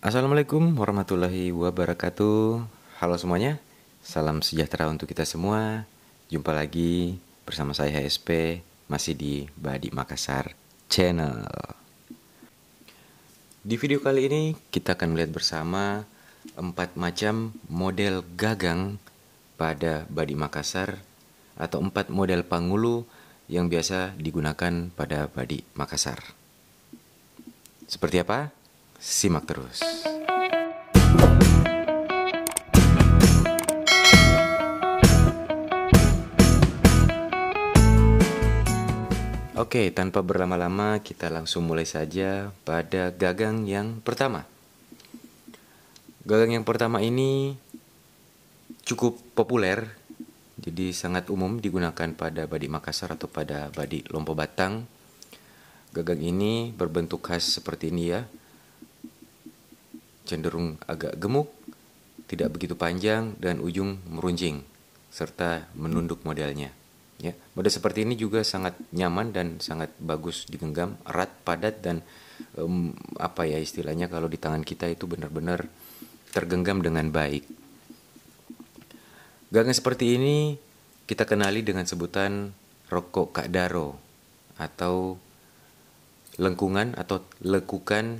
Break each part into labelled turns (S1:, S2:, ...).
S1: Assalamualaikum warahmatullahi wabarakatuh. Halo semuanya, salam sejahtera untuk kita semua. Jumpa lagi bersama saya HSP, masih di Badi Makassar Channel. Di video kali ini kita akan melihat bersama 4 macam model gagang pada Badi Makassar atau 4 model pangulu yang biasa digunakan pada Badi Makassar. Seperti apa? Simak terus. Oke, tanpa berlama-lama kita langsung mulai saja pada gagang yang pertama. Gagang yang pertama ini cukup populer, jadi sangat umum digunakan pada Badi Makassar atau pada Badi Lompo Batang. Gagang ini berbentuk khas seperti ini ya, cenderung agak gemuk, tidak begitu panjang dan ujung meruncing serta menunduk modelnya. Ya, model seperti ini juga sangat nyaman dan sangat bagus digenggam, erat, padat dan apa ya istilahnya kalau di tangan kita itu benar-benar tergenggam dengan baik. Gagang seperti ini kita kenali dengan sebutan rokok Kak Daro atau lengkungan atau lekukan.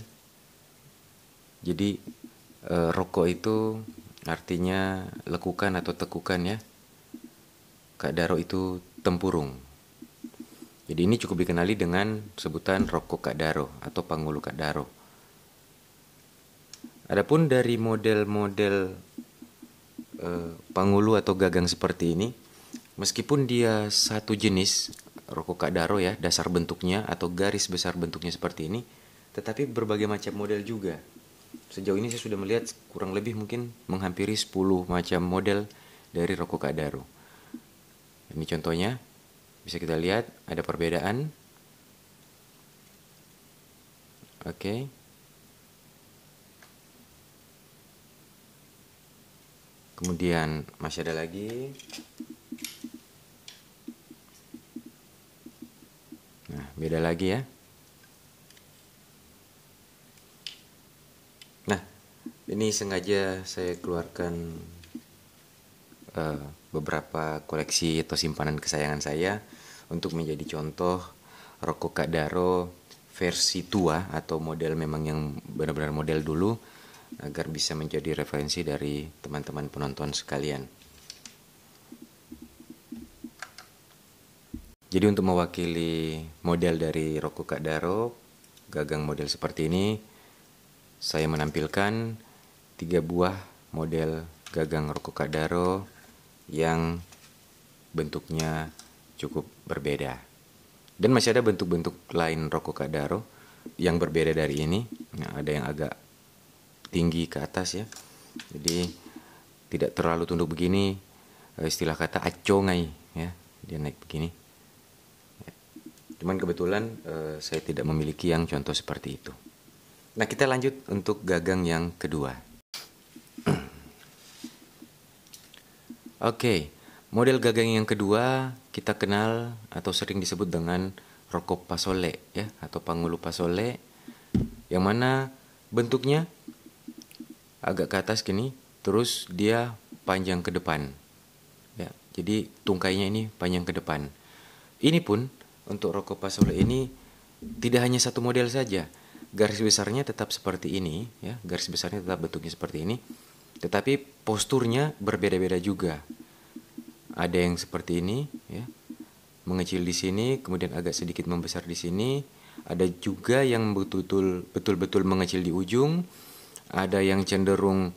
S1: Jadi rokok itu artinya lekukan atau tekukan ya. Kak Daro itu tempurung. Jadi ini cukup dikenali dengan sebutan rokok Kak Daro atau pangulu Kak Daro. Adapun dari model-model pangulu atau gagang seperti ini, meskipun dia satu jenis rokok Kak Daro ya, dasar bentuknya atau garis besar bentuknya seperti ini, tetapi berbagai macam model juga. Sejauh ini saya sudah melihat kurang lebih mungkin menghampiri 10 macam model dari rokok Kak Daro. Ini contohnya, bisa kita lihat ada perbedaan. Oke. Kemudian masih ada lagi. Nah, beda lagi ya. Nah, ini sengaja saya keluarkan beberapa koleksi atau simpanan kesayangan saya untuk menjadi contoh rokok Kak Daro versi tua atau model memang yang benar-benar model dulu agar bisa menjadi referensi dari teman-teman penonton sekalian. Jadi untuk mewakili model dari rokok Kak Daro, gagang model seperti ini, saya menampilkan 3 buah model gagang rokok Kak Daro yang bentuknya cukup berbeda. Dan masih ada bentuk-bentuk lain rokok Kak Daro yang berbeda dari ini. Nah, ada yang agak tinggi ke atas ya. Jadi tidak terlalu tunduk begini, istilah kata acongai ya, dia naik begini. Cuman kebetulan saya tidak memiliki yang contoh seperti itu. Nah, kita lanjut untuk gagang yang kedua. Oke, model gagang yang kedua kita kenal atau sering disebut dengan rokok pasole ya atau pangulu pasole, yang mana bentuknya agak ke atas gini, terus dia panjang ke depan. Ya, jadi tungkainya ini panjang ke depan. Ini pun untuk rokok pasole ini tidak hanya satu model saja. Garis besarnya tetap seperti ini ya, garis besarnya tetap bentuknya seperti ini. Tetapi posturnya berbeda-beda juga. Ada yang seperti ini ya, mengecil di sini, kemudian agak sedikit membesar di sini. Ada juga yang betul-betul mengecil di ujung. Ada yang cenderung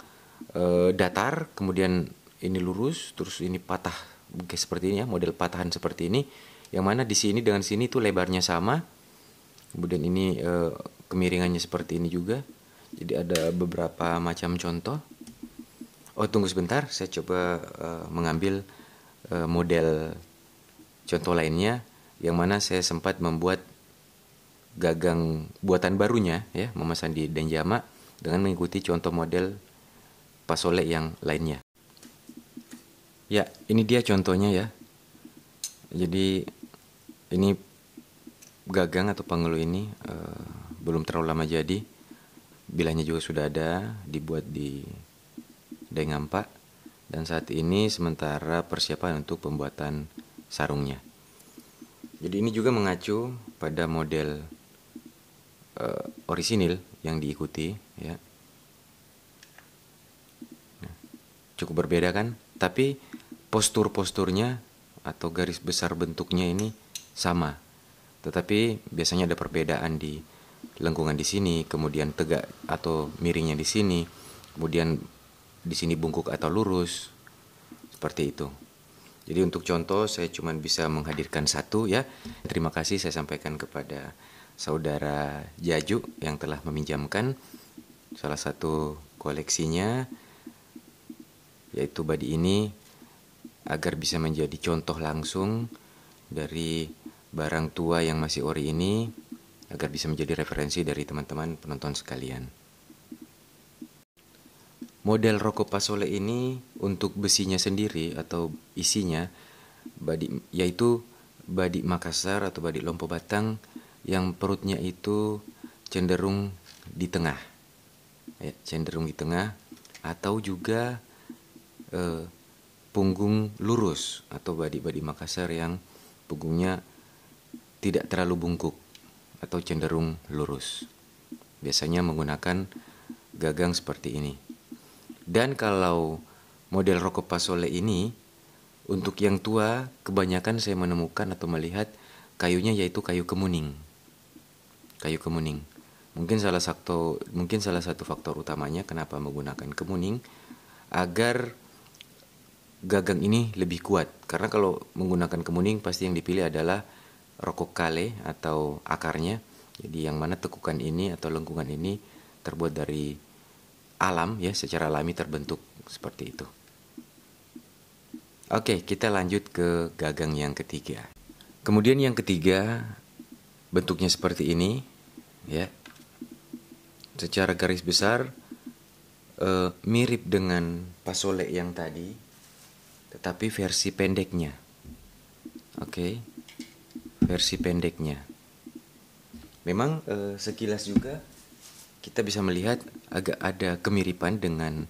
S1: datar, kemudian ini lurus, terus ini patah, kayak seperti ini ya, model patahan seperti ini. Yang mana di sini dengan sini tuh lebarnya sama. Kemudian ini kemiringannya seperti ini juga. Jadi ada beberapa macam contoh. Oh, tunggu sebentar, saya coba mengambil model contoh lainnya yang mana saya sempat membuat gagang buatan barunya ya, memesan di Denjama dengan mengikuti contoh model pasole yang lainnya. Ya, ini dia contohnya ya. Jadi ini gagang atau pangulu ini belum terlalu lama jadi. bilahnya juga sudah ada, dibuat di Daeng Ampak. Dan saat ini sementara persiapan untuk pembuatan sarungnya. Jadi ini juga mengacu pada model orisinil yang diikuti, ya. Cukup berbeda kan? Tapi posturnya atau garis besar bentuknya ini sama. Tetapi biasanya ada perbedaan di lengkungan di sini, kemudian tegak atau miringnya di sini, kemudian di sini bungkuk atau lurus, seperti itu. Jadi untuk contoh saya cuma bisa menghadirkan satu, ya. Terima kasih saya sampaikan kepada saudara Jaju yang telah meminjamkan salah satu koleksinya, yaitu badi ini, agar bisa menjadi contoh langsung dari barang tua yang masih ori ini, agar bisa menjadi referensi dari teman-teman penonton sekalian. Model rokok pasole ini untuk besinya sendiri atau isinya yaitu badik Makassar atau badik Lompo Batang yang perutnya itu cenderung di tengah, ya, cenderung di tengah, atau juga punggung lurus atau badik Makassar yang punggungnya tidak terlalu bungkuk atau cenderung lurus. Biasanya menggunakan gagang seperti ini. Dan kalau model rokok pasole ini, untuk yang tua kebanyakan saya menemukan atau melihat kayunya yaitu kayu kemuning. Kayu kemuning. Mungkin salah satu faktor utamanya kenapa menggunakan kemuning, agar gagang ini lebih kuat. Karena kalau menggunakan kemuning pasti yang dipilih adalah rokok kale atau akarnya. Jadi yang mana tekukan ini atau lengkungan ini terbuat dari alam, ya, secara alami terbentuk seperti itu. Oke, kita lanjut ke gagang yang ketiga. Kemudian yang ketiga bentuknya seperti ini, ya. Secara garis besar mirip dengan pasole yang tadi, tetapi versi pendeknya. Oke, versi pendeknya. Memang sekilas juga kita bisa melihat agak ada kemiripan dengan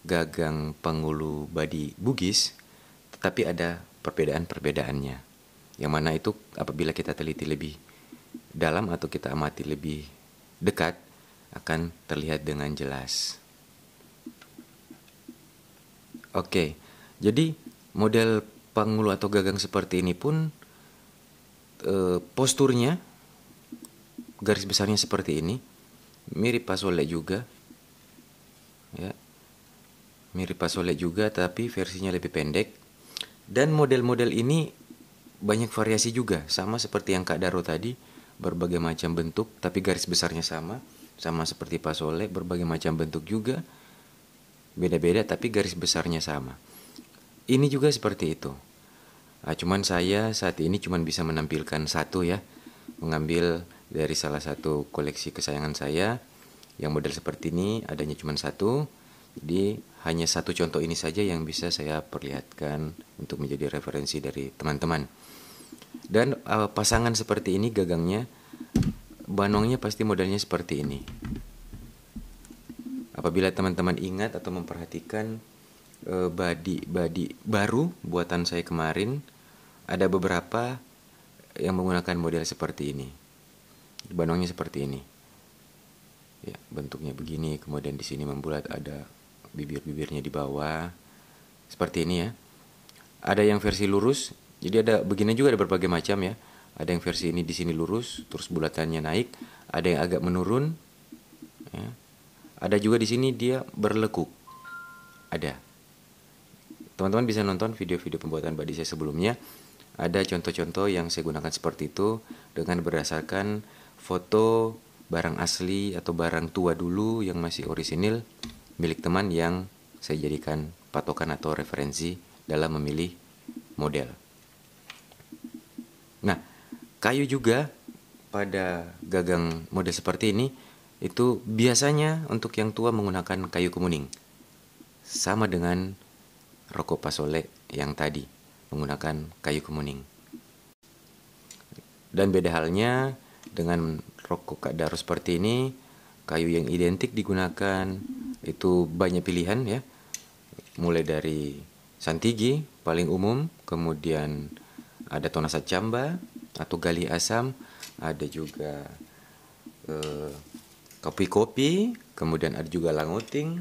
S1: gagang pangulu badi Bugis, tetapi ada perbedaan-perbedaannya. Yang mana itu apabila kita teliti lebih dalam atau kita amati lebih dekat, akan terlihat dengan jelas. Oke, jadi model pangulu atau gagang seperti ini pun posturnya, garis besarnya seperti ini, mirip pasole juga, ya, mirip pasole juga, tapi versinya lebih pendek. Dan model-model ini banyak variasi juga, sama seperti yang Kak Daro tadi, berbagai macam bentuk, tapi garis besarnya sama seperti pasole, berbagai macam bentuk juga, beda-beda, tapi garis besarnya sama. Ini juga seperti itu. Cuman saya saat ini cuman bisa menampilkan satu, ya, mengambil dari salah satu koleksi kesayangan saya yang model seperti ini, adanya cuma satu. Jadi hanya satu contoh ini saja yang bisa saya perlihatkan untuk menjadi referensi dari teman-teman. Dan pasangan seperti ini gagangnya, banongnya pasti modelnya seperti ini. Apabila teman-teman ingat atau memperhatikan badi baru buatan saya kemarin, ada beberapa yang menggunakan model seperti ini. Banongnya seperti ini, ya, bentuknya begini, kemudian di sini membulat, ada bibir-bibirnya di bawah seperti ini, ya. Ada yang versi lurus, jadi ada begini juga, ada berbagai macam, ya. Ada yang versi ini di sini lurus, terus bulatannya naik, ada yang agak menurun, ya. Ada juga di sini dia berlekuk, ada. Teman-teman bisa nonton video-video pembuatan badi saya sebelumnya. Ada contoh-contoh yang saya gunakan seperti itu dengan berdasarkan foto barang asli atau barang tua dulu yang masih orisinil milik teman yang saya jadikan patokan atau referensi dalam memilih model. Nah, kayu juga pada gagang model seperti ini itu biasanya untuk yang tua menggunakan kayu kemuning. Sama dengan rokok pasole yang tadi menggunakan kayu kemuning. Dan beda halnya dengan rokok Kak Daro seperti ini, kayu yang identik digunakan itu banyak pilihan ya, mulai dari santigi paling umum, kemudian ada tonasa camba atau gali asam, ada juga kopi-kopi, kemudian ada juga languting,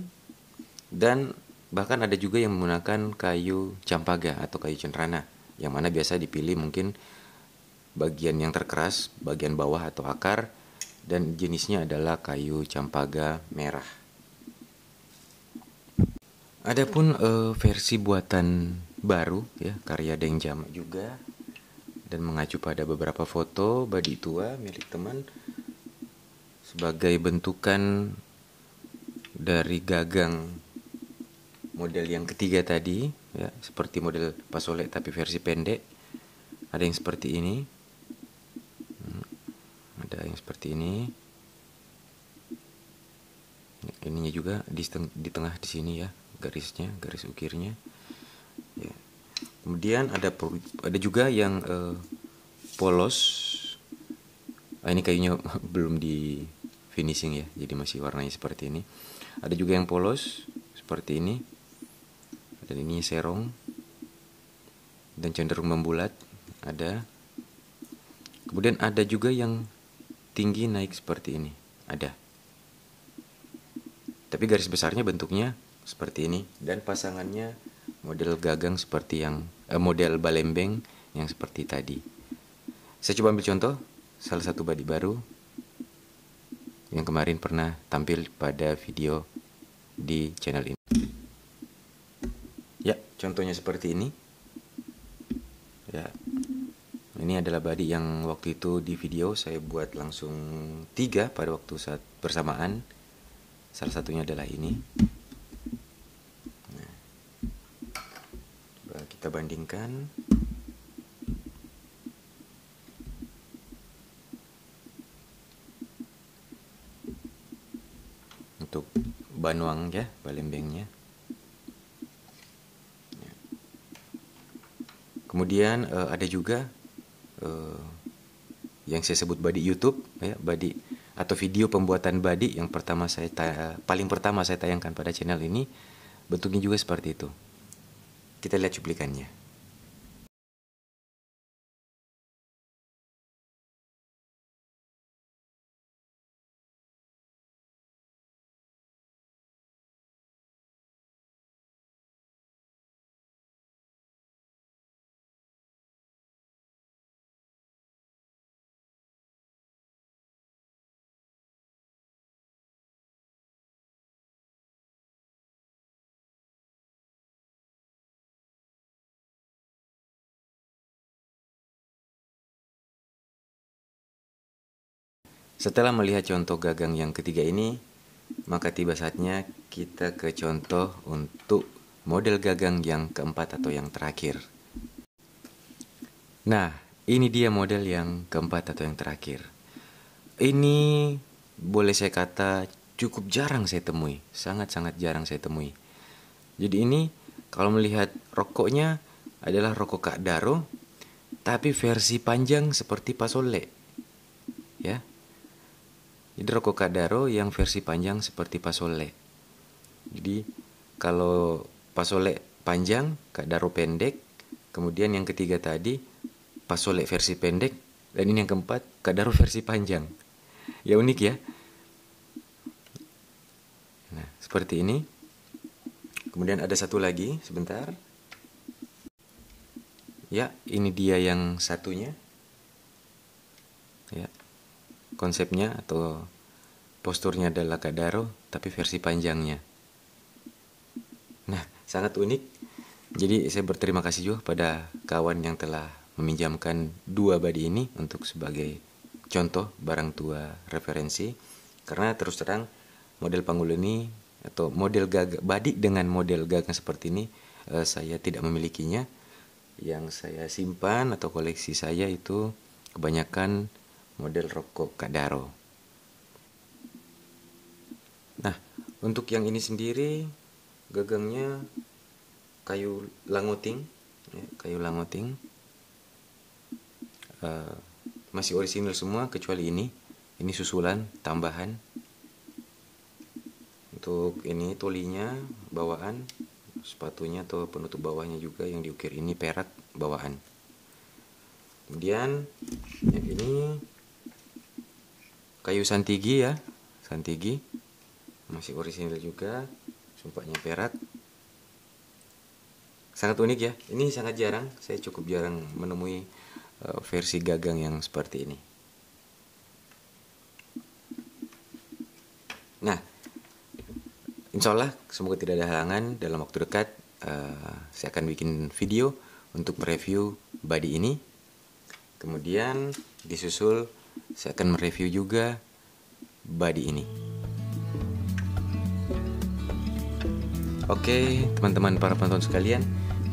S1: dan bahkan ada juga yang menggunakan kayu campaga atau kayu cenrana, yang mana biasa dipilih mungkin bagian yang terkeras, bagian bawah atau akar, dan jenisnya adalah kayu campaga merah. Adapun versi buatan baru ya, karya Deng Jamak juga, dan mengacu pada beberapa foto badik tua milik teman sebagai bentukan dari gagang model yang ketiga tadi ya, seperti model pasolek tapi versi pendek. Ada yang seperti ini, ada yang seperti ini, ininya juga di tengah di sini ya, garisnya, garis ukirnya ya. Kemudian ada juga yang polos. Ini kayunya belum di finishing ya, jadi masih warnanya seperti ini. Ada juga yang polos seperti ini, dan ini serong dan cenderung membulat. Ada. Kemudian ada juga yang tinggi naik seperti ini, ada. Tapi garis besarnya bentuknya seperti ini, dan pasangannya model gagang seperti yang model balembeng yang seperti tadi. Saya coba ambil contoh salah satu badik baru yang kemarin pernah tampil pada video di channel ini. Ya, contohnya seperti ini. Ya, ini adalah badik yang waktu itu di video saya buat langsung 3 pada waktu saat bersamaan. Salah satunya adalah ini. Nah, coba kita bandingkan. Untuk banuang ya, balembengnya. Kemudian ada juga yang saya sebut badik YouTube ya, badik atau video pembuatan badik yang paling pertama saya tayangkan pada channel ini, bentuknya juga seperti itu. Kita lihat cuplikannya. Setelah melihat contoh gagang yang ketiga ini, maka tiba saatnya kita ke contoh untuk model gagang yang keempat atau yang terakhir. Nah, ini dia model yang keempat atau yang terakhir. Ini boleh saya kata cukup jarang saya temui, sangat-sangat jarang saya temui. Jadi ini kalau melihat rokoknya adalah rokok Kak Daro, tapi versi panjang seperti Pasole. Ya. Jadi rokok Kak Daro yang versi panjang seperti Pasole. Jadi kalau Pasole panjang, Kak Daro pendek, kemudian yang ketiga tadi Pasole versi pendek, dan ini yang keempat Kak Daro versi panjang. Ya unik ya. Nah, seperti ini. Kemudian ada satu lagi, sebentar. Ya, ini dia yang satunya. Ya. Konsepnya atau posturnya adalah Kak Daro, tapi versi panjangnya. Nah, sangat unik. Jadi saya berterima kasih juga pada kawan yang telah meminjamkan 2 badik ini untuk sebagai contoh barang tua referensi. Karena terus terang model panggul ini atau model badik dengan model gagang seperti ini saya tidak memilikinya. Yang saya simpan atau koleksi saya itu kebanyakan model rokok Kak Daro. Nah, untuk yang ini sendiri gagangnya kayu langoting, ya, kayu langoting. Masih orisinil semua kecuali ini susulan tambahan. Untuk ini tolinya bawaan, sepatunya atau penutup bawahnya juga yang diukir ini perak bawaan. Kemudian yang ini kayu santigi ya, santigi masih orisinil juga, sumpahnya perak. Sangat unik ya, ini sangat jarang, saya cukup jarang menemui versi gagang yang seperti ini. Nah, insya Allah semoga tidak ada halangan dalam waktu dekat saya akan bikin video untuk mereview body ini. Kemudian disusul saya akan mereview juga body ini. Oke, teman-teman para penonton sekalian,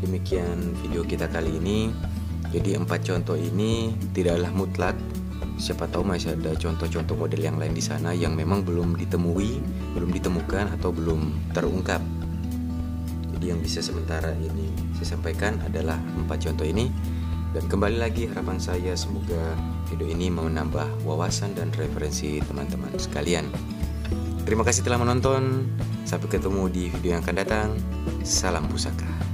S1: demikian video kita kali ini. Jadi 4 contoh ini tidaklah mutlak. Siapa tahu masih ada contoh-contoh model yang lain di sana yang memang belum ditemukan atau belum terungkap. Jadi yang bisa sementara ini saya sampaikan adalah 4 contoh ini. Dan kembali lagi harapan saya semoga video ini menambah wawasan dan referensi teman-teman sekalian. Terima kasih telah menonton. Sampai ketemu di video yang akan datang. Salam pusaka.